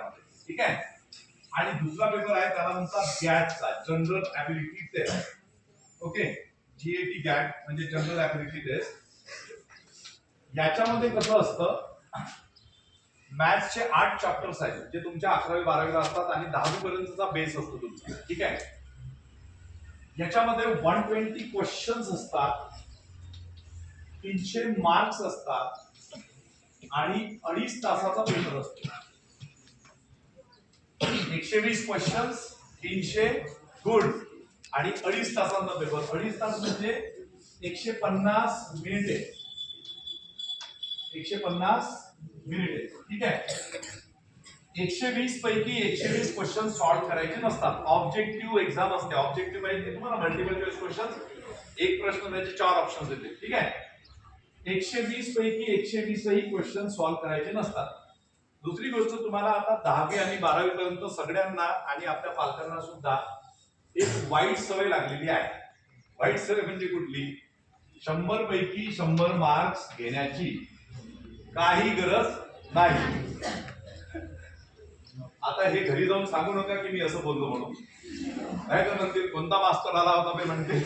याच्यामध्ये, ठीक आहे. आणि दुसरा पेपर आहे त्याला म्हणतात गॅटचा, general ability test. Okay, GAT GAT म्हणजे जनरल ॲबिलिटी टेस्ट. याच्यामध्ये कसं असतं, मॅथ्सचे 8 चॅप्टर्स आहेत जे तुमच्या 11वी 12वी ला असतात आणि 10वी पर्यंतचा बेस असतो तुमचा, ठीक आहे. याच्यामध्ये 120 क्वेश्चन्स असतात, 300 मार्क्स असतात आणि 2.5 तासाचा पेपर असतो. 120 क्वेश्चन्स, 300 गुड आणि 2.5 तासांचा पेपर. 2.5 तास म्हणजे 150 मिनिटे. 150 मिनिटे, ठीक आहे. 120 पैकी 120 क्वेश्चन सॉल्व्ह करायचे नसतात. ऑब्जेक्टिव्ह एक्झाम असते. ऑब्जेक्टिव्ह म्हणजे तुम्हाला मल्टिपल चॉईस क्वेश्चन, एक प्रश्न त्याचे 4 ऑप्शन्स येतील, ठीक आहे. 120 पैकी 120 ही क्वेश्चन सॉल्व्ह करायचे नसतात. दुसरी गोष्ट, तुम्हाला आता 10वी आणि 12वी पर्यंत सगळ्यांना आणि आपल्या पालकांना सुद्धा एक वाईट सवय लागलेली आहे. वाईट सवय म्हणजे कुठली? 100 पैकी 100 मार्क्स घेण्याची काही गरज नाही. आता हे घरी जाऊन सांगू नका की मी असं बोललो म्हणून, नाही तर म्हणतील कोणता मास्टर आला होता ते म्हणते.